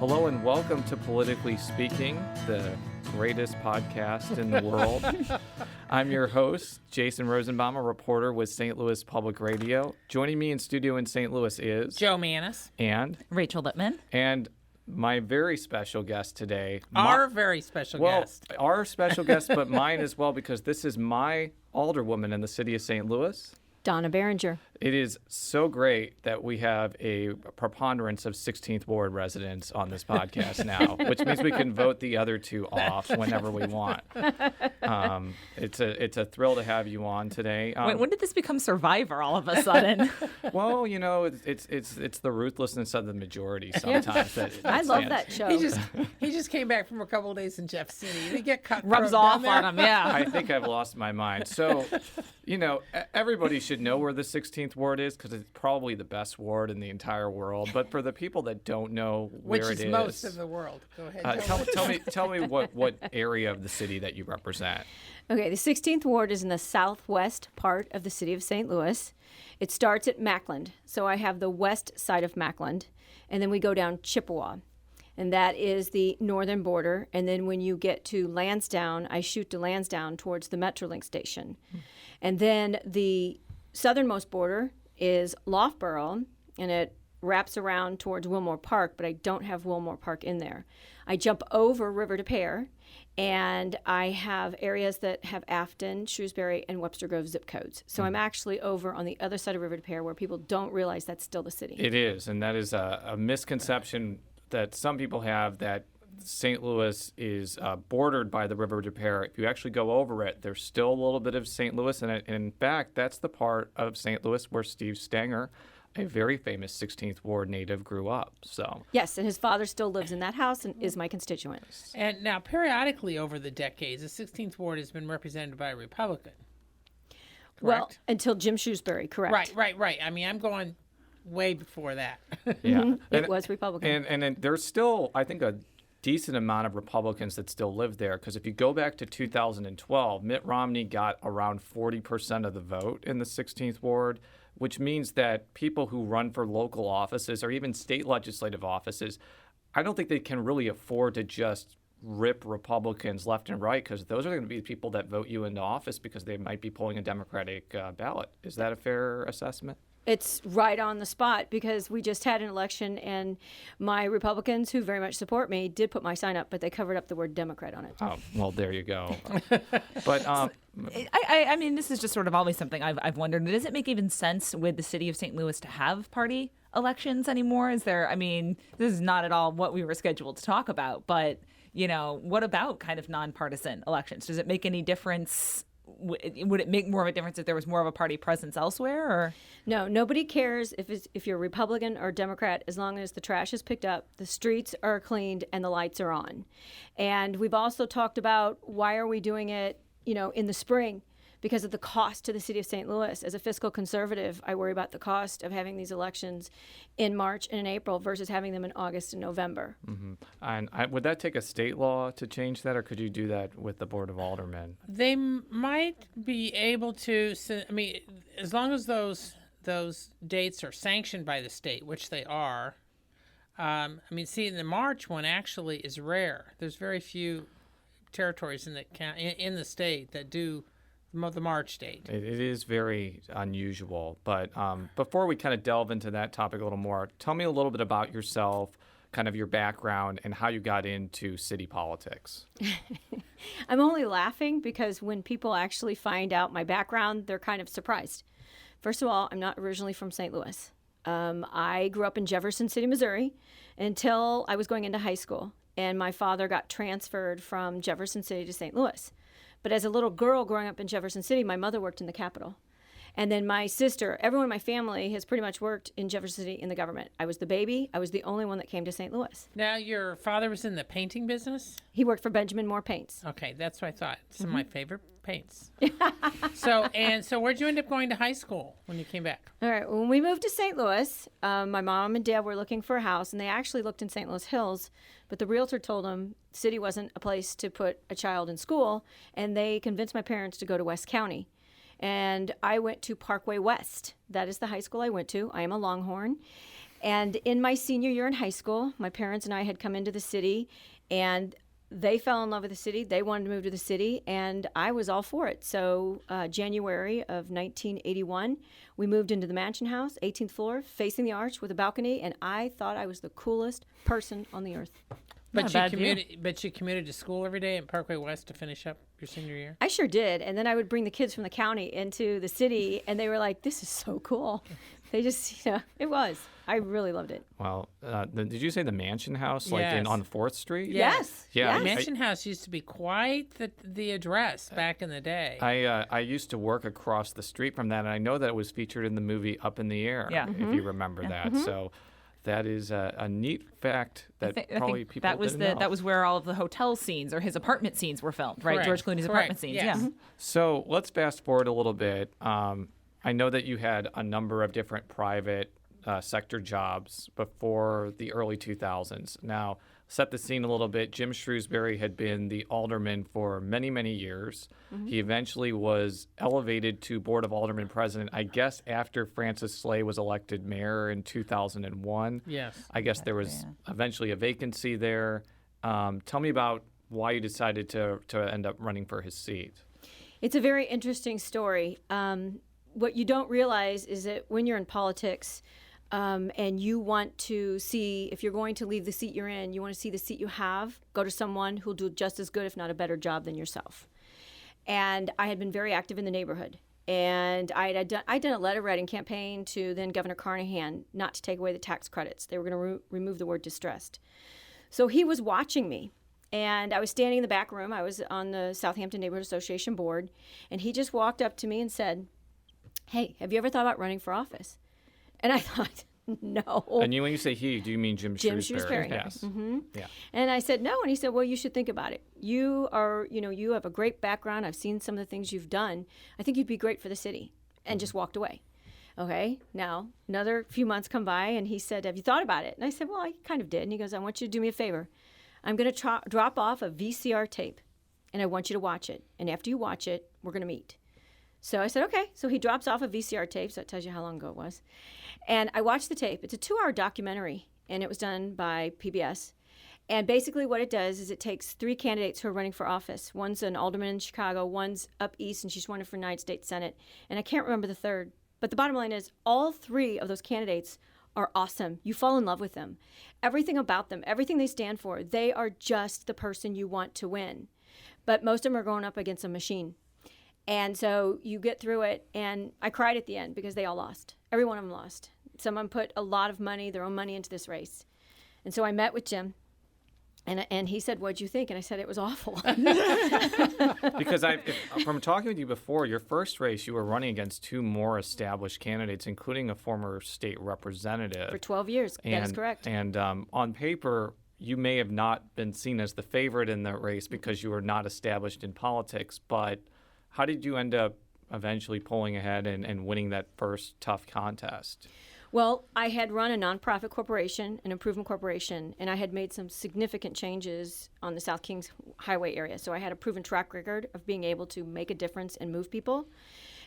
Hello and welcome to Politically Speaking, the greatest podcast in the world. I'm your host, Jason Rosenbaum, a reporter with St. Louis Public Radio. Joining me in studio in St. Louis is... Joe Mannies. And... Rachel Lippmann. And my very special guest today... Our very special guest. Our special guest, but mine as well, because this is my alderwoman in the city of St. Louis. Donna Baringer. It is so great that we have a preponderance of 16th Ward residents on this podcast now, which means we can vote the other two off whenever we want. It's a thrill to have you on today. Wait, when did this become Survivor all of a sudden? Well, you know, it's the ruthlessness of the majority sometimes. I love that show. He just came back from a couple of days in Jefferson City. They get cut. Rubs off on him, yeah. I think I've lost my mind. So, you know, everybody should know where the 16th Ward is because it's probably the best ward in the entire world. But for the people that don't know where it is, which is most of the world, go ahead. Tell me what area of the city that you represent. Okay, the 16th Ward is in the southwest part of the city of St. Louis. It starts at Mackland, so I have the west side of Mackland, and then we go down Chippewa, and that is the northern border. And then when you get to Lansdowne, I shoot to Lansdowne towards the Metrolink station. And then the southernmost border is Loughborough, and it wraps around towards Wilmore Park, but I don't have Wilmore Park in there. I jump over River de Pere, and I have areas that have Afton, Shrewsbury, and Webster Grove zip codes. So I'm actually over on the other side of River de Pere where people don't realize that's still the city. It is, and that is a misconception that some people have that St. Louis is bordered by the River de Pere. If you actually go over it, there's still a little bit of St. Louis in it. And in fact, that's the part of St. Louis where Steve Stanger, a very famous 16th Ward native, grew up. So yes, and his father still lives in that house and is my constituent. And now, periodically over the decades, the 16th Ward has been represented by a Republican. Correct? Well, until Jim Shrewsbury, correct. Right. I mean, I'm going way before that. Yeah, it was Republican. And there's still, I think, a decent amount of Republicans that still live there, because if you go back to 2012, Mitt Romney got around 40% of the vote in the 16th Ward, which means that people who run for local offices or even state legislative offices, I don't think they can really afford to just rip Republicans left and right, because those are going to be the people that vote you into office because they might be pulling a Democratic ballot. Is that a fair assessment? It's right on the spot, because we just had an election and my Republicans, who very much support me, did put my sign up, but they covered up the word Democrat on it. Oh, well, there you go. But I mean, this is just sort of always something I've wondered. Does it make even sense with the city of St. Louis to have party elections anymore? Is there, I mean, this is not at all what we were scheduled to talk about, but, you know, what about kind of nonpartisan elections? Does it make any difference? Would it make more of a difference if there was more of a party presence elsewhere? Or no, nobody cares if you're Republican or Democrat, as long as the trash is picked up, the streets are cleaned, and the lights are on. And we've also talked about why are we doing it, you know, in the spring, because of the cost to the city of St. Louis. As a fiscal conservative, I worry about the cost of having these elections in March and in April versus having them in August and November. Mm-hmm. And would that take a state law to change that, or could you do that with the Board of Aldermen? They might be able to. I mean, as long as those dates are sanctioned by the state, which they are. I mean, see, the March one actually is rare. There's very few territories in the state that do the March date. It is very unusual. But before we kind of delve into that topic a little more, tell me a little bit about yourself, kind of your background, and how you got into city politics. I'm only laughing because when people actually find out my background, they're kind of surprised. First of all, I'm not originally from St. Louis. I grew up in Jefferson City, Missouri, until I was going into high school. And my father got transferred from Jefferson City to St. Louis. But as a little girl growing up in Jefferson City, my mother worked in the Capitol. And then my sister, everyone in my family has pretty much worked in Jefferson City in the government. I was the baby. I was the only one that came to St. Louis. Now, your father was in the painting business? He worked for Benjamin Moore Paints. Okay, that's what I thought. Some of my favorite paints. So where'd you end up going to high school when you came back? All right, when we moved to St. Louis, my mom and dad were looking for a house, and they actually looked in St. Louis Hills, but the realtor told them the city wasn't a place to put a child in school, and they convinced my parents to go to West County. And I went to Parkway West. That is the high school I went to. I am a Longhorn. And in my senior year in high school, my parents and I had come into the city, and they fell in love with the city. They wanted to move to the city, and I was all for it. So January of 1981, we moved into the mansion house, 18th floor, facing the arch with a balcony, and I thought I was the coolest person on the earth. But Not a bad you commuted to school every day at Parkway West to finish up your senior year? I sure did. And then I would bring the kids from the county into the city, and they were like, this is so cool. They just, it was. I really loved it. Well, did you say the Mansion House, like Yes. on 4th Street? Yes. Yeah. The Mansion House used to be quite the address back in the day. I used to work across the street from that, and I know that it was featured in the movie Up in the Air, Yeah. if you remember that. So that is a neat fact that I probably think people that was didn't know. that was where all of the hotel scenes or his apartment scenes were filmed, right? Correct. George Clooney's Correct. apartment scenes. Yes. Yeah. So let's fast forward a little bit. I know that you had a number of different private sector jobs before the early 2000s. Now, set the scene a little bit. Jim Shrewsbury had been the alderman for many, many years. He eventually was elevated to Board of Aldermen president, I guess, after Francis Slay was elected mayor in 2001. Yes. I guess there was eventually a vacancy there. Tell me about why you decided to end up running for his seat. It's a very interesting story. What you don't realize is that when you're in politics, and you want to see, if you're going to leave the seat you're in, you want to see the seat you have, go to someone who'll do just as good, if not a better job than yourself. And I had been very active in the neighborhood. And I'd done a letter writing campaign to then Governor Carnahan not to take away the tax credits. They were going to remove the word distressed. So he was watching me. And I was standing in the back room. I was on the Southampton Neighborhood Association board. And he just walked up to me and said, "Hey, have you ever thought about running for office?" And I thought, no. And when you say he, do you mean Jim Shrewsbury? Yes. Yeah. And I said, no. And he said, well, you should think about it. You are, you have a great background. I've seen some of the things you've done. I think you'd be great for the city. And just walked away. Okay. Now, another few months come by, and he said, have you thought about it? And I said, well, I kind of did. And he goes, I want you to do me a favor. I'm going to drop off a VCR tape, and I want you to watch it. And after you watch it, we're going to meet. So I said, okay. So he drops off a VCR tape, so that tells you how long ago it was. And I watched the tape. It's a 2-hour documentary, and it was done by PBS. And basically what it does is it takes 3 candidates who are running for office. One's an alderman in Chicago, one's up east, and she's running for United States Senate. And I can't remember the third. But the bottom line is all 3 of those candidates are awesome. You fall in love with them. Everything about them, everything they stand for, they are just the person you want to win. But most of them are going up against a machine. And so you get through it, and I cried at the end because they all lost. Every one of them lost. Someone put a lot of money, their own money, into this race. And so I met with Jim, and he said, what'd you think? And I said, it was awful. Because from talking with you before, your first race, you were running against 2 more established candidates, including a former state representative. For 12 years. That is correct. And on paper, you may have not been seen as the favorite in the race because you were not established in politics, but how did you end up eventually pulling ahead and winning that first tough contest? Well, I had run a nonprofit corporation, an improvement corporation, and I had made some significant changes on the South Kings Highway area. So I had a proven track record of being able to make a difference and move people.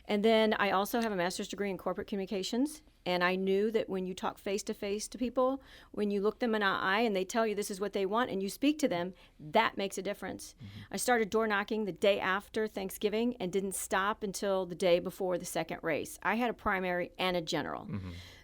And then I also have a master's degree in corporate communications. And I knew that when you talk face-to-face to people, when you look them in the eye and they tell you this is what they want and you speak to them, that makes a difference. I started door knocking the day after Thanksgiving and didn't stop until the day before the second race. I had a primary and a general.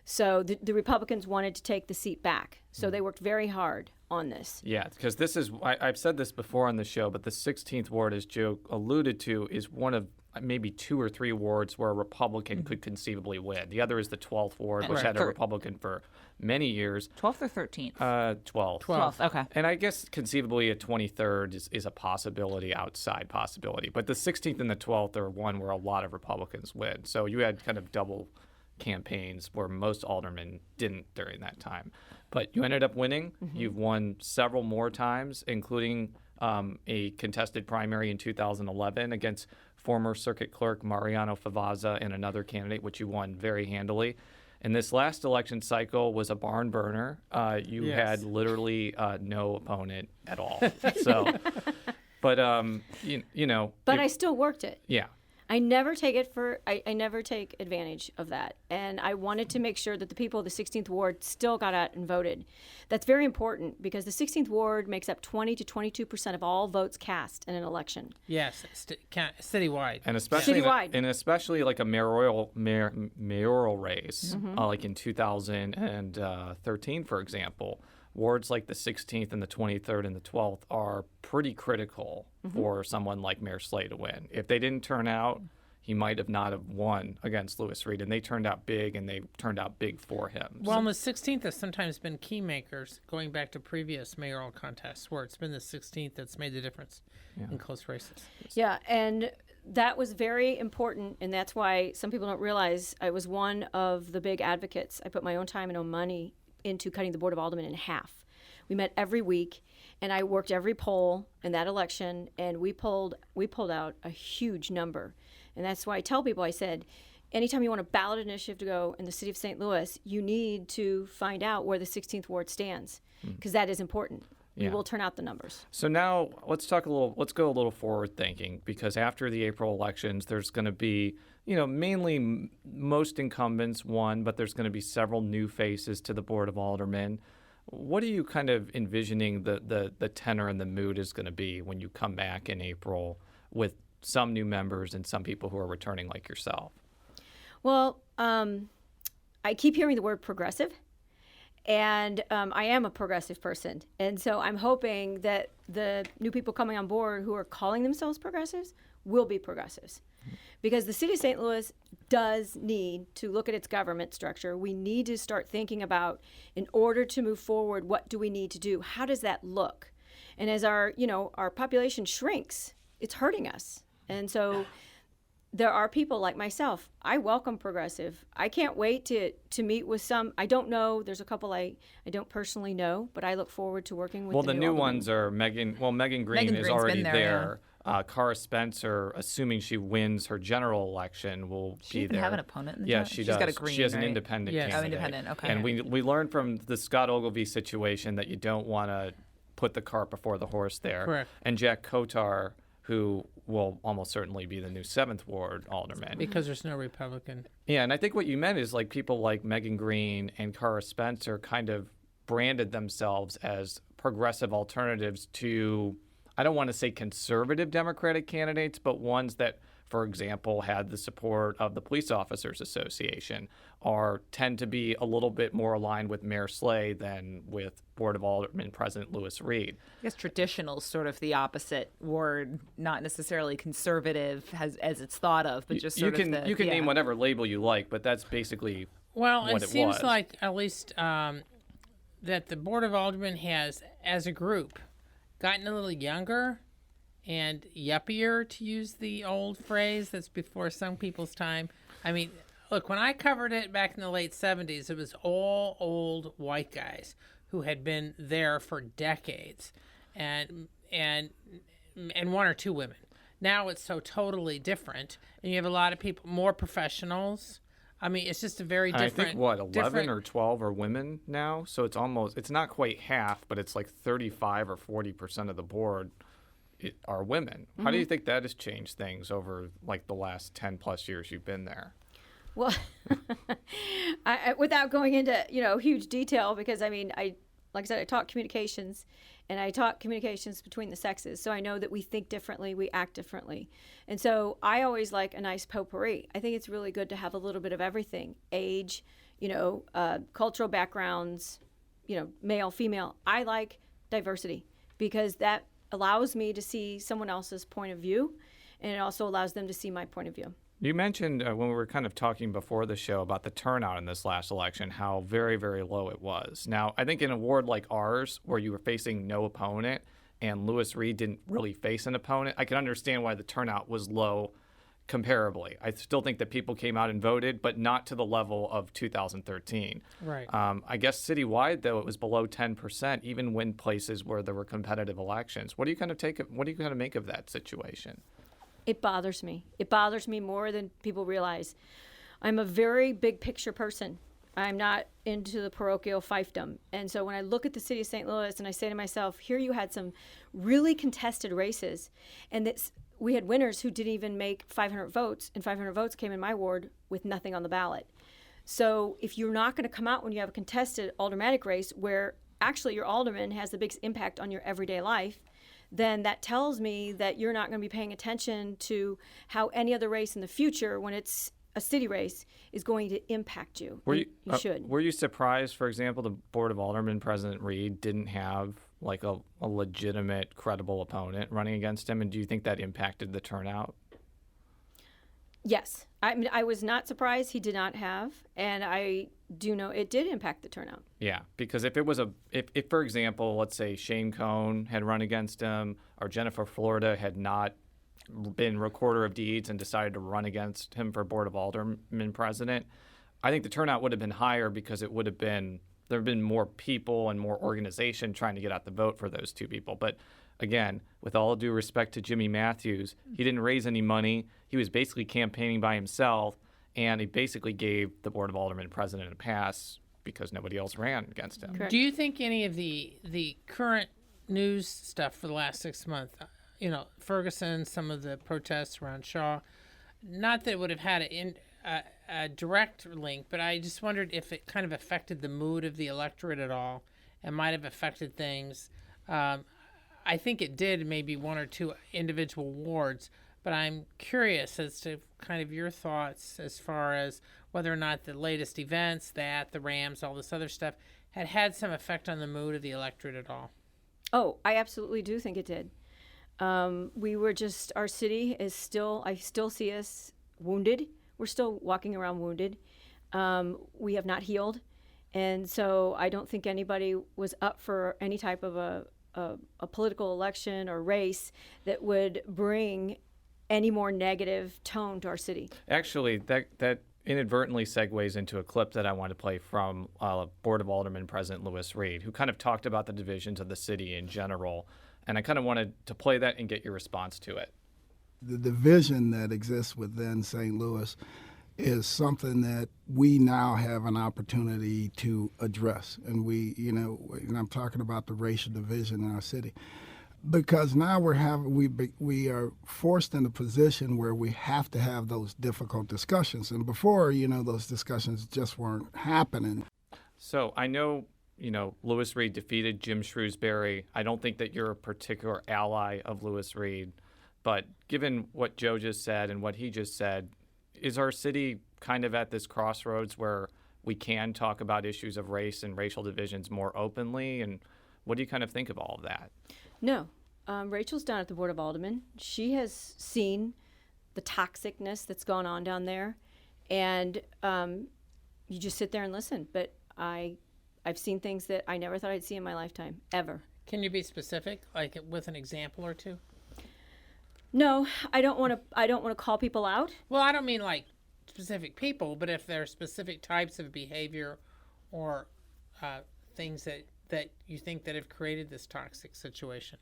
So the Republicans wanted to take the seat back. So they worked very hard on this. Yeah, because this is, I've said this before on the show, but the 16th ward, as Joe alluded to, is one of maybe 2 or 3 wards where a Republican could conceivably win. The other is the 12th ward, which had a Republican for many years. 12th or 13th? 12th. 12th, okay. And I guess conceivably a 23rd is a possibility, outside possibility. But the 16th and the 12th are one where a lot of Republicans win. So you had kind of double campaigns where most aldermen didn't during that time. But you ended up winning. You've won several more times, including a contested primary in 2011 against former circuit clerk Mariano Favazza and another candidate, which you won very handily. And this last election cycle was a barn burner. You had literally no opponent at all. So, but you know. But I still worked it. Yeah. I never take it for, I never take advantage of that. And I wanted to make sure that the people of the 16th Ward still got out and voted. That's very important because the 16th Ward makes up 20 to 22% of all votes cast in an election. Yes, citywide. And especially Citywide. especially like a mayoral race, like in 2013, for example, wards like the 16th and the 23rd and the 12th are pretty critical for someone like Mayor Slay to win. If they didn't turn out, he might have not have won against Lewis Reed, and they turned out big, and they turned out big for him. Well, and the 16th has sometimes been key makers going back to previous mayoral contests where it's been the 16th that's made the difference in close races. Yeah, and that was very important, and that's why some people don't realize I was one of the big advocates. I put my own time and own money into cutting the Board of Aldermen in half. We met every week, and I worked every poll in that election, and we pulled out a huge number. And that's why I tell people, I said, anytime you want a ballot initiative to go in the city of St. Louis, you need to find out where the 16th Ward stands, because that is important. We will turn out the numbers. So now let's go a little forward thinking, because after the April elections, there's going to be, mainly most incumbents won, but there's going to be several new faces to the Board of Aldermen. What are you kind of envisioning the tenor and the mood is going to be when you come back in April with some new members and some people who are returning like yourself? Well, I keep hearing the word progressive. And I am a progressive person. And so I'm hoping that the new people coming on board who are calling themselves progressives will be progressives. Because the city of St. Louis does need to look at its government structure. We need to start thinking about, in order to move forward, what do we need to do? How does that look? And as our population shrinks, it's hurting us. And so there are people like myself. I welcome progressive. I can't wait to meet with some. I don't know. There's a couple I don't personally know, but I look forward to working with. Well, the new aldermen. ones are Megan. Well, Megan Green Megan is Green's already been there. Cara Spencer, assuming she wins her general election, will She be even there. have an opponent in the Yeah, general? she She's does. got a green, she has an right? independent Yes. candidate. Oh, independent, okay. And we learned from the Scott Ogilvie situation that you don't want to put the cart before the horse there. Correct. And Jack Kotar, who will almost certainly be the new 7th Ward alderman. Because there's no Republican. Yeah, and I think what you meant is like people like Megan Green and Cara Spencer kind of branded themselves as progressive alternatives to, I don't want to say conservative Democratic candidates, but ones that, for example, had the support of the Police Officers Association, or tend to be a little bit more aligned with Mayor Slay than with Board of Aldermen President Lewis Reed. I guess traditional is sort of the opposite word, not necessarily conservative as it's thought of, but just sort of the... You can name whatever label you like, but that's basically Well, what it it seems was. like at least that the Board of Aldermen has, as a group, gotten a little younger and yuppier, to use the old phrase that's before some people's time. I mean, look, when I covered it back in the late 70s, it was all old white guys who had been there for decades, and one or two women. Now it's so totally different, and you have a lot of people, more professionals. I mean, it's just a very And different. I think, 11 different- or 12 are women now. So it's not quite half, but it's like 35 or 40% of the board are women. How do you think that has changed things over like the last 10 plus years you've been there? Well, without going into huge detail, because I mean, like I said, I taught communications, and I taught communications between the sexes. So I know that we think differently, we act differently, and so I always like a nice potpourri. I think it's really good to have a little bit of everything: age, cultural backgrounds, male, female. I like diversity because that allows me to see someone else's point of view, and it also allows them to see my point of view. You mentioned when we were kind of talking before the show about the turnout in this last election, how very, very low it was. Now, I think in a ward like ours, where you were facing no opponent and Lewis Reed didn't really face an opponent, I can understand why the turnout was low comparably. I still think that people came out and voted, but not to the level of 2013. Right. I guess citywide, though, it was below 10%, even when places where there were competitive elections. What do you kind of make of that situation? It bothers me. It bothers me more than people realize. I'm a very big picture person. I'm not into the parochial fiefdom. And so when I look at the city of St. Louis and I say to myself, here you had some really contested races, and we had winners who didn't even make 500 votes, and 500 votes came in my ward with nothing on the ballot. So if you're not going to come out when you have a contested aldermanic race where actually your alderman has the biggest impact on your everyday life, then that tells me that you're not going to be paying attention to how any other race in the future, when it's a city race, is going to impact you. You should. Were you surprised, for example, the Board of Aldermen, President Reed, didn't have like a legitimate, credible opponent running against him? And do you think that impacted the turnout? Yes. I mean, I was not surprised he did not have, and I do know it did impact the turnout. Yeah, because if it was if for example, let's say Shane Cohn had run against him, or Jennifer Florida had not been recorder of deeds and decided to run against him for Board of Aldermen president, I think the turnout would have been higher because it would have been there have been more people and more organization trying to get out the vote for those two people. But again, with all due respect to Jimmy Matthews, he didn't raise any money. He was basically campaigning by himself, and he basically gave the Board of Aldermen president a pass because nobody else ran against him. Correct. Do you think any of the current news stuff for the last 6 months, Ferguson, some of the protests around Shaw, not that it would have had a direct link, but I just wondered if it kind of affected the mood of the electorate at all and might have affected things. I think it did, maybe one or two individual wards, but I'm curious as to kind of your thoughts as far as whether or not the latest events, the Rams, all this other stuff, had some effect on the mood of the electorate at all. Oh, I absolutely do think it did. Our city is still, I still see us wounded. We're still walking around wounded. We have not healed. And so I don't think anybody was up for any type of a political election or race that would bring any more negative tone to our city. Actually, that inadvertently segues into a clip that I want to play from Board of Aldermen President Lewis Reed, who kind of talked about the divisions of the city in general. And I kind of wanted to play that and get your response to it. The division that exists within St. Louis is something that we now have an opportunity to address. And and I'm talking about the racial division in our city. Because now we are forced in a position where we have to have those difficult discussions. And before, those discussions just weren't happening. So I know, Lewis Reed defeated Jim Shrewsbury. I don't think that you're a particular ally of Lewis Reed. But given what Joe just said and what he just said, is our city kind of at this crossroads where we can talk about issues of race and racial divisions more openly? And what do you kind of think of all of that? No. Rachel's down at the Board of Aldermen. She has seen the toxicness that's gone on down there. And you just sit there and listen. But I've seen things that I never thought I'd see in my lifetime, ever. Can you be specific, like with an example or two? No, I don't want to call people out. Well, I don't mean like specific people, but if there are specific types of behavior or things that you think that have created this toxic situation.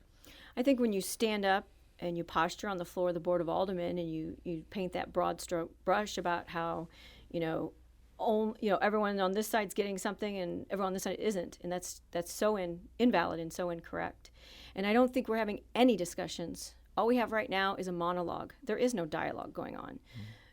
I think when you stand up and you posture on the floor of the Board of Aldermen and you paint that broad stroke brush about how, everyone on this side's getting something and everyone on this side isn't, and that's so invalid and so incorrect. And I don't think we're having any discussions. All we have right now is a monologue. There is no dialogue going on.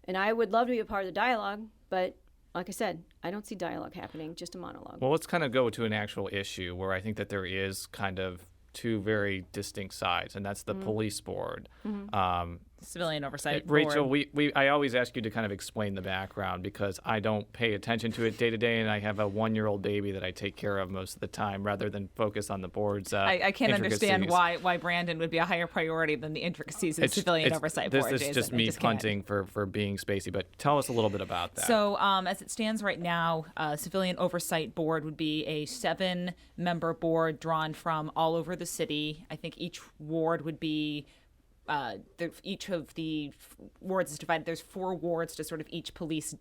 And I would love to be a part of the dialogue, but like I said, I don't see dialogue happening, just a monologue. Well, let's kind of go to an actual issue where I think that there is kind of two very distinct sides, and that's the police board. Civilian Oversight Rachel, Board. I always ask you to kind of explain the background because I don't pay attention to it day to day, and I have a 1-year-old baby that I take care of most of the time rather than focus on the board's I can't understand intricacies. why Brandon would be a higher priority than the intricacies of the Civilian Oversight Board. This is just me punting for being spacey, but tell us a little bit about that. So as it stands right now, Civilian Oversight Board would be a 7-member board drawn from all over the city. I think each ward would be each of the wards is divided. There's 4 wards to sort of each police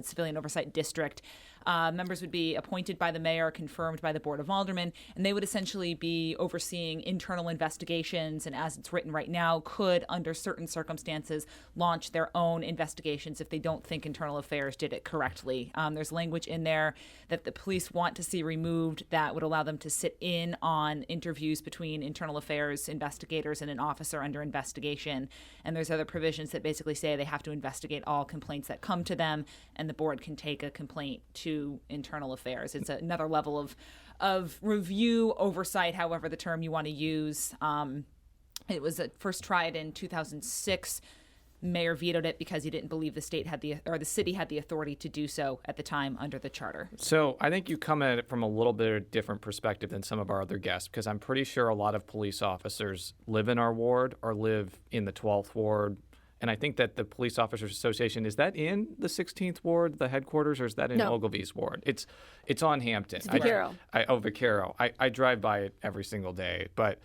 civilian oversight district. Members would be appointed by the mayor, confirmed by the Board of Aldermen, and they would essentially be overseeing internal investigations, and as it's written right now, could, under certain circumstances, launch their own investigations if they don't think internal affairs did it correctly. There's language in there that the police want to see removed that would allow them to sit in on interviews between internal affairs investigators and an officer under investigation. And there's other provisions that basically say they have to investigate all complaints that come to them, and the board can take a complaint to internal affairs. It's another level of review, oversight, however the term you want to use. It was first tried in 2006. Mayor vetoed it because he didn't believe the city had the authority to do so at the time under the charter. So I think you come at it from a little bit of a different perspective than some of our other guests, because I'm pretty sure a lot of police officers live in our ward or live in the 12th ward. And I think that the Police Officers Association, is that in the 16th ward, the headquarters, or is that in Ogilvy's ward? It's on Hampton. It's Vaquero. Vaquero. I drive by it every single day. But,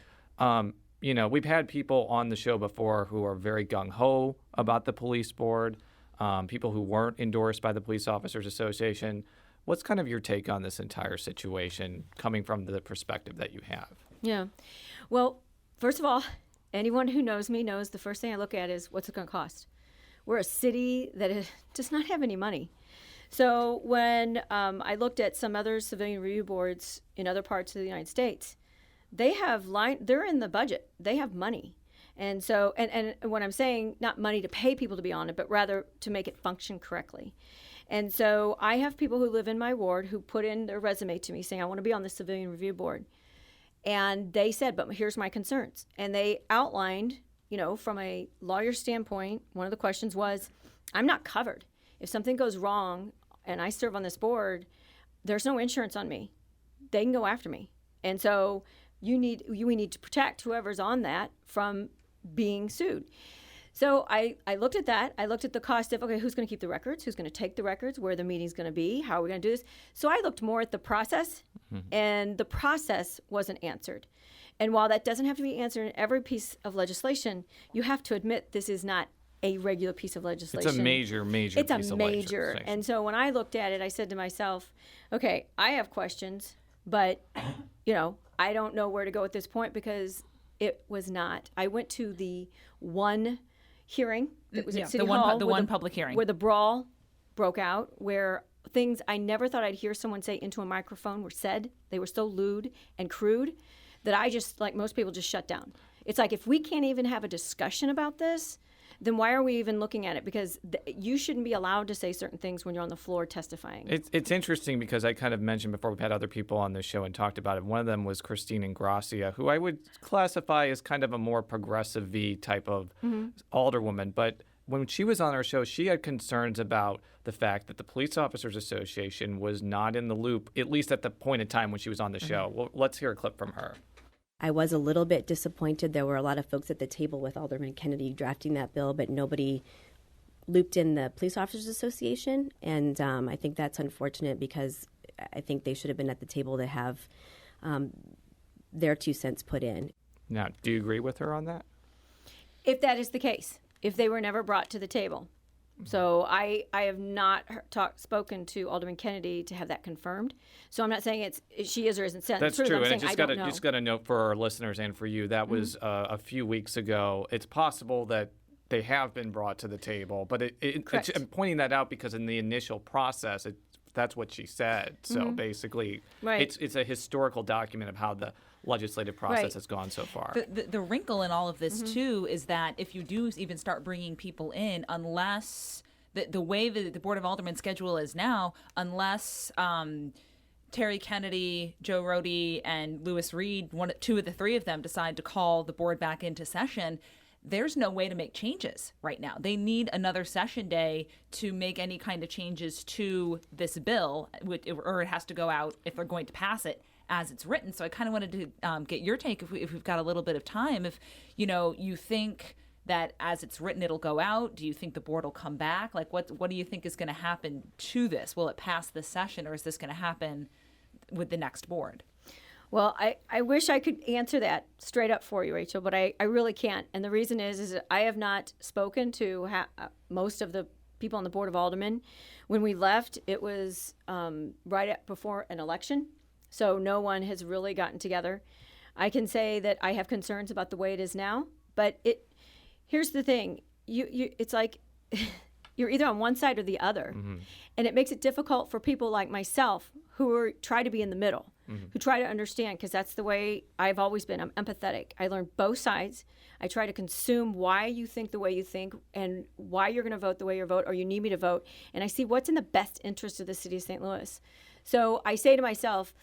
we've had people on the show before who are very gung-ho about the police board, people who weren't endorsed by the Police Officers Association. What's kind of your take on this entire situation coming from the perspective that you have? Yeah. Well, first of all, anyone who knows me knows the first thing I look at is what's it going to cost. We're a city that does not have any money. So when I looked at some other civilian review boards in other parts of the United States, they're in the budget. They have money. And so, and when I'm saying not money to pay people to be on it, but rather to make it function correctly. And so I have people who live in my ward who put in their resume to me saying, I want to be on the civilian review board. And they said, but here's my concerns. And they outlined, from a lawyer standpoint, one of the questions was, I'm not covered. If something goes wrong and I serve on this board, there's no insurance on me. They can go after me. And so we need to protect whoever's on that from being sued. So I looked at that. I looked at the cost of, okay, who's going to keep the records? Who's going to take the records? Where the meeting's going to be? How are we going to do this? So I looked more at the process, and the process wasn't answered. And while that doesn't have to be answered in every piece of legislation, you have to admit this is not a regular piece of legislation. It's a major piece of legislation. It's a major. And so when I looked at it, I said to myself, okay, I have questions, but, I don't know where to go at this point because it was not. I went to the one hearing that was at City Hall. The one public hearing. Where the brawl broke out, where things I never thought I'd hear someone say into a microphone were said. They were so lewd and crude that I just, like most people, just shut down. It's like, if we can't even have a discussion about this, then why are we even looking at it? Because you shouldn't be allowed to say certain things when you're on the floor testifying. It's interesting because I kind of mentioned before, we've had other people on this show and talked about it. One of them was Christine Ingrassia, who I would classify as kind of a more progressive V type of alderwoman. But when she was on our show, she had concerns about the fact that the Police Officers Association was not in the loop, at least at the point in time when she was on the show. Well, let's hear a clip from her. I was a little bit disappointed. There were a lot of folks at the table with Alderman Kennedy drafting that bill, but nobody looped in the Police Officers Association. And I think that's unfortunate because I think they should have been at the table to have their 2 cents put in. Now, do you agree with her on that? If that is the case, if they were never brought to the table. So I have not spoken to Alderman Kennedy to have that confirmed. So I'm not saying she is or isn't sent. That's true. And I just got to note for our listeners and for you, that was a few weeks ago. It's possible that they have been brought to the table, but I'm pointing that out because in the initial process, that's what she said. So basically, it's a historical document of how the legislative process has gone so far. The wrinkle in all of this, too, is that if you do even start bringing people in, unless the way that the Board of Aldermen schedule is now, unless Terry Kennedy, Joe Rohde, and Lewis Reed, two of the three of them, decide to call the board back into session, there's no way to make changes right now. They need another session day to make any kind of changes to this bill, or it has to go out if they're going to pass it as it's written. So I kind of wanted to get your take, if we've got a little bit of time, if you think that as it's written it'll go out. Do you think the board will come back? Like, what do you think is going to happen to this? Will it pass this session, or is this going to happen with the next board? Well, I wish I could answer that straight up for you, Rachel, but I really can't. And the reason is that I have not spoken to most of the people on the Board of Aldermen. When we left, it was before an election, so no one has really gotten together. I can say that I have concerns about the way it is now, but here's the thing. It's like you're either on one side or the other. And it makes it difficult for people like myself who try to be in the middle, who try to understand, because that's the way I've always been. I'm empathetic. I learn both sides. I try to consume why you think the way you think and why you're going to vote the way you vote, or you need me to vote. And I see what's in the best interest of the city of St. Louis. So I say to myself,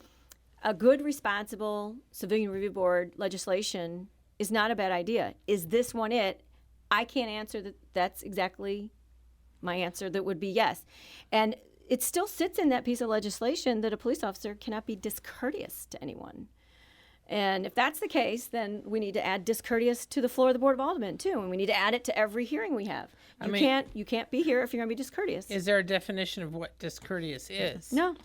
a good, responsible civilian review board legislation is not a bad idea. Is this one it? I can't answer that. That's exactly my answer. That would be yes. And it still sits in that piece of legislation that a police officer cannot be discourteous to anyone. And if that's the case, then we need to add discourteous to the floor of the Board of Aldermen too, and we need to add it to every hearing we have. You can't be here if you're going to be discourtease. Is there a definition of what discourteous is? No.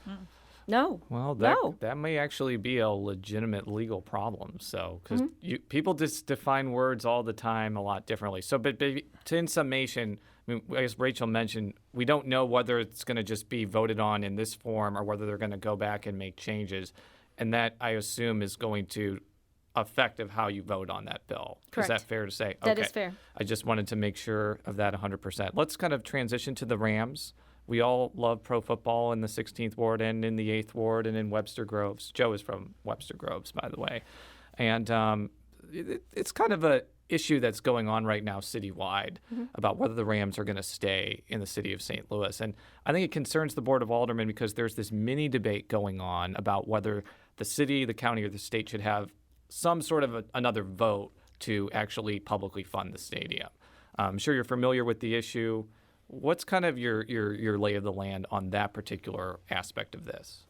No. Well, that may actually be a legitimate legal problem. So, because people just define words all the time a lot differently. So, but in summation, I mean, as Rachel mentioned, we don't know whether it's going to just be voted on in this form or whether they're going to go back and make changes. And that, I assume, is going to affect of how you vote on that bill. Correct. Is that fair to say? That is fair. I just wanted to make sure of that 100%. Let's kind of transition to the Rams. We all love pro football in the 16th Ward and in the 8th Ward and in Webster Groves. Joe is from Webster Groves, by the way. And it's kind of a issue that's going on right now citywide about whether the Rams are going to stay in the city of St. Louis. And I think it concerns the Board of Aldermen because there's this mini debate going on about whether the city, the county, or the state should have some sort of another vote to actually publicly fund the stadium. I'm sure you're familiar with the issue. What's kind of your lay of the land on that particular aspect of this?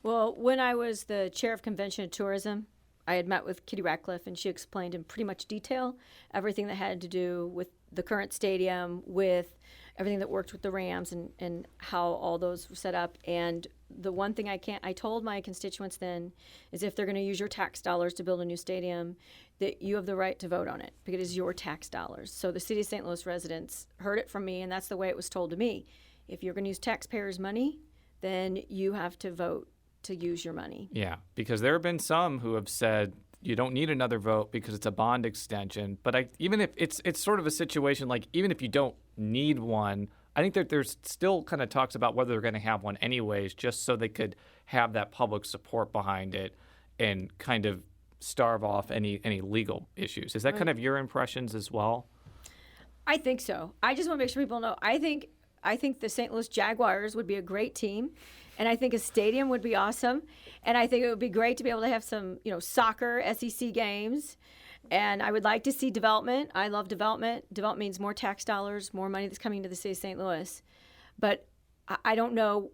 Well, when I was the chair of Convention and Tourism, I had met with Kitty Ratcliffe, and she explained in pretty much detail everything that had to do with the current stadium, with everything that worked with the Rams and how all those were set up. And the one thing I told my constituents then is if they're going to use your tax dollars to build a new stadium, that you have the right to vote on it because it's your tax dollars. So the city of St. Louis residents heard it from me, and that's the way it was told to me. If you're going to use taxpayers' money, then you have to vote to use your money. Yeah, because there have been some who have said you don't need another vote because it's a bond extension. But even if it's sort of a situation like even if you don't need one, I think that there's still kind of talks about whether they're going to have one anyways, just so they could have that public support behind it and kind of starve off any legal issues. Is that kind of your impressions as well? I think so. I just want to make sure people know. I think the St. Louis Jaguars would be a great team, and I think a stadium would be awesome, and I think it would be great to be able to have some, soccer, SEC games, and I would like to see development. I love development. Development means more tax dollars, more money that's coming to the city of St. Louis, but I don't know.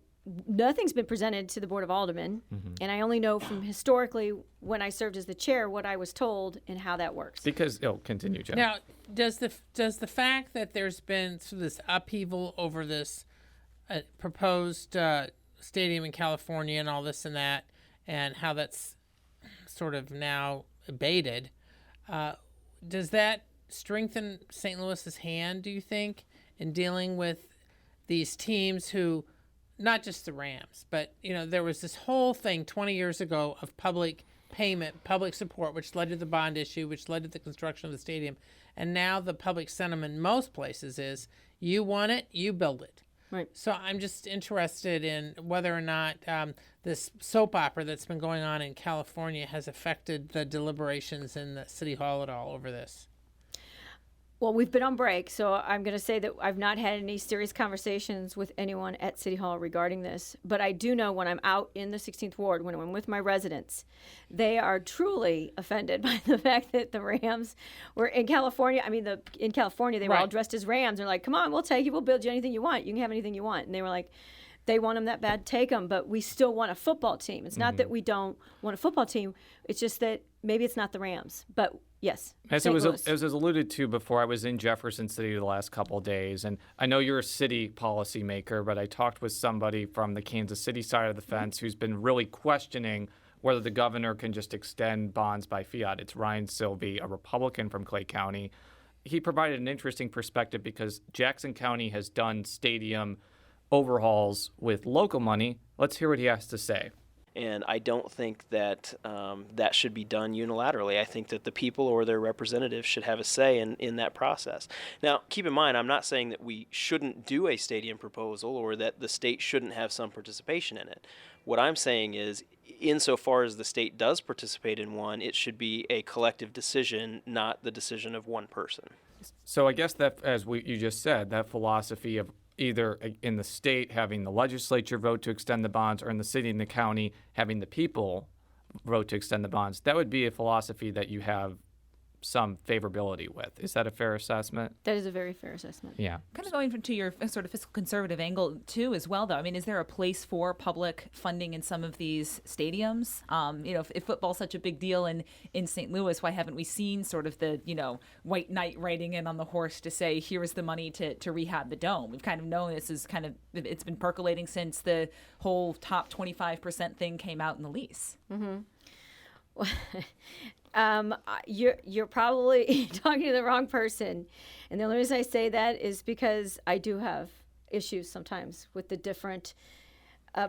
Nothing's been presented to the Board of Aldermen, and I only know from historically when I served as the chair what I was told and how that works. Because continue, Jeff. Now, does the fact that there's been sort of this upheaval over this proposed stadium in California and all this and that, and how that's sort of now abated, does that strengthen St. Louis's hand, do you think, in dealing with these teams who, not just the Rams, but, there was this whole thing 20 years ago of public payment, public support, which led to the bond issue, which led to the construction of the stadium. And now the public sentiment in most places is, you want it, you build it. Right. So I'm just interested in whether or not this soap opera that's been going on in California has affected the deliberations in the City Hall at all over this. Well, we've been on break, so I'm going to say that I've not had any serious conversations with anyone at City Hall regarding this. But I do know when I'm out in the 16th Ward, when I'm with my residents, they are truly offended by the fact that the Rams were in California. I mean, in California, they were all dressed as Rams. They're like, come on, we'll take you. We'll build you anything you want. You can have anything you want. And they were like, they want them that bad, take them. But we still want a football team. It's not that we don't want a football team. It's just that maybe it's not the Rams. But yes. As it was alluded to before, I was in Jefferson City the last couple of days, and I know you're a city policymaker, but I talked with somebody from the Kansas City side of the fence who's been really questioning whether the governor can just extend bonds by fiat. It's Ryan Silvey, a Republican from Clay County. he provided an interesting perspective because Jackson County has done stadium overhauls with local money. Let's hear what he has to say. And I don't think that that should be done unilaterally. I think that the people or their representatives should have a say in that process. Now, keep in mind, I'm not saying that we shouldn't do a stadium proposal or that the state shouldn't have some participation in it. What I'm saying is, insofar as the state does participate in one, it should be a collective decision, not the decision of one person. So I guess that, as you just said, that philosophy of either in the state having the legislature vote to extend the bonds or in the city and the county having the people vote to extend the bonds, that would be a philosophy that you have some favorability with. Is that a fair assessment? That is a very fair assessment. Yeah. Kind of going to your sort of fiscal conservative angle too, as well, though. I mean, is there a place for public funding in some of these stadiums? If football's such a big deal in St. Louis, why haven't we seen sort of the white knight riding in on the horse to say, here is the money to rehab the dome? We've kind of known this is it's been percolating since the whole top 25% thing came out in the lease. Mm-hmm. You're probably talking to the wrong person. And the only reason I say that is because I do have issues sometimes with the different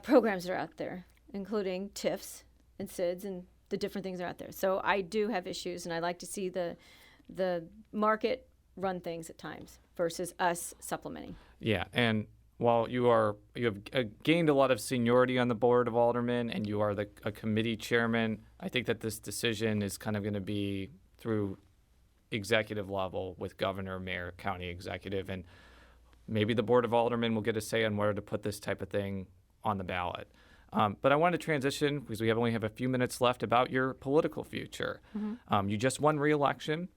programs that are out there, including TIFs and SIDS and the different things that are out there. So I do have issues, and I like to see the market run things at times versus us supplementing. Yeah, and while you have gained a lot of seniority on the Board of Aldermen and you are a committee chairman, I think that this decision is kind of going to be through executive level with governor, mayor, county executive, and maybe the Board of Aldermen will get a say on where to put this type of thing on the ballot. But I want to transition, because we only have a few minutes left, about your political future. Mm-hmm. You just won re-election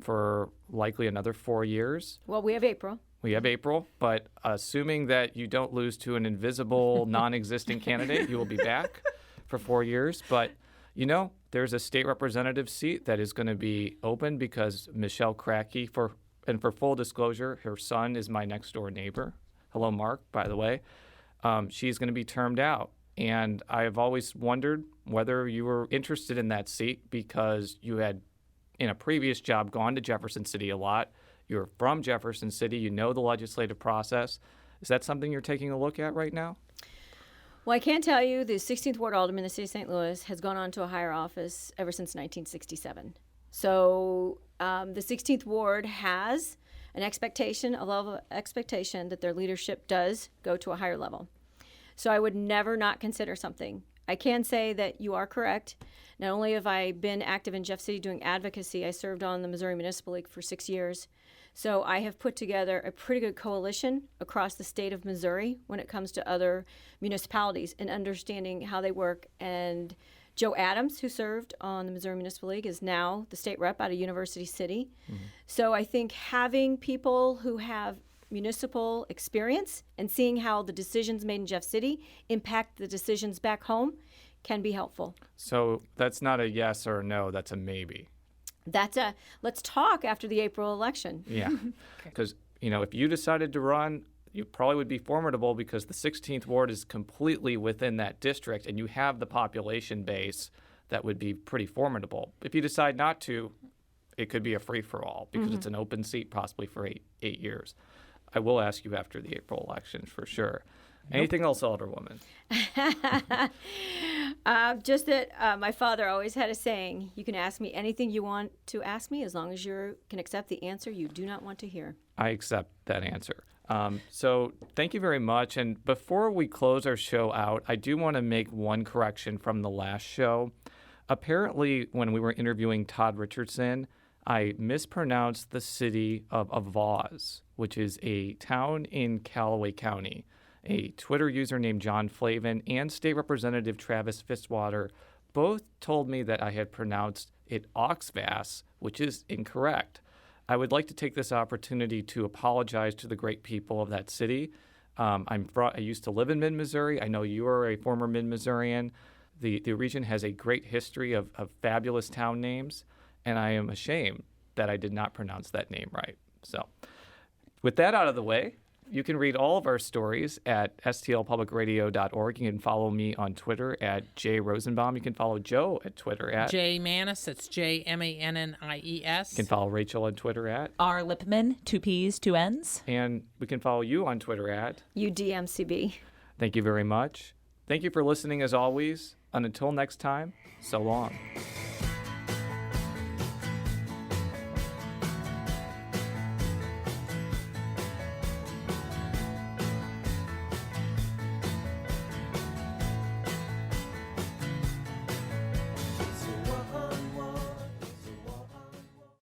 for likely another 4 years. Well, we have April. We have April, but assuming that you don't lose to an invisible, non-existent candidate, you will be back for 4 years. But, there's a state representative seat that is going to be open because Michelle Crackey, for full disclosure, her son is my next-door neighbor. Hello, Mark, by the way. She's going to be termed out. And I have always wondered whether you were interested in that seat because you had, in a previous job, gone to Jefferson City a lot. You're from Jefferson City. You know the legislative process. Is that something you're taking a look at right now? Well, I can tell you the 16th Ward Alderman in the city of St. Louis has gone on to a higher office ever since 1967. So the 16th Ward has a level of expectation that their leadership does go to a higher level. So I would never not consider something. I can say that you are correct. Not only have I been active in Jeff City doing advocacy, I served on the Missouri Municipal League for 6 years. So I have put together a pretty good coalition across the state of Missouri when it comes to other municipalities and understanding how they work. And Joe Adams, who served on the Missouri Municipal League, is now the state rep out of University City. Mm-hmm. So I think having people who have municipal experience and seeing how the decisions made in Jeff City impact the decisions back home can be helpful. So that's not a yes or a no, that's a maybe. Let's talk after the April election. Yeah, because, if you decided to run, you probably would be formidable because the 16th Ward is completely within that district and you have the population base that would be pretty formidable. If you decide not to, it could be a free-for-all because it's an open seat possibly for eight years. I will ask you after the April election for sure. Anything else, Alderwoman? Just that my father always had a saying, you can ask me anything you want to ask me as long as you can accept the answer you do not want to hear. I accept that answer. So thank you very much. And before we close our show out, I do want to make one correction from the last show. Apparently, when we were interviewing Todd Richardson, I mispronounced the city of Avoz, which is a town in Callaway County. A Twitter user named John Flavin and State Representative Travis Fitzwater both told me that I had pronounced it Oxvass, which is incorrect. I would like to take this opportunity to apologize to the great people of that city. I used to live in Mid-Missouri. I know you are a former Mid-Missourian. The region has a great history of fabulous town names, and I am ashamed that I did not pronounce that name right. So with that out of the way, You can read all of our stories at stlpublicradio.org. You can follow me on Twitter at @JRosenbaum. You can follow Joe at Twitter at J Mannies, that's JMANNIES. You can follow Rachel on Twitter at R. Lippmann, 2 P's, 2 N's. And we can follow you on Twitter at UDMCB. Thank you very much. Thank you for listening as always. And until next time, so long.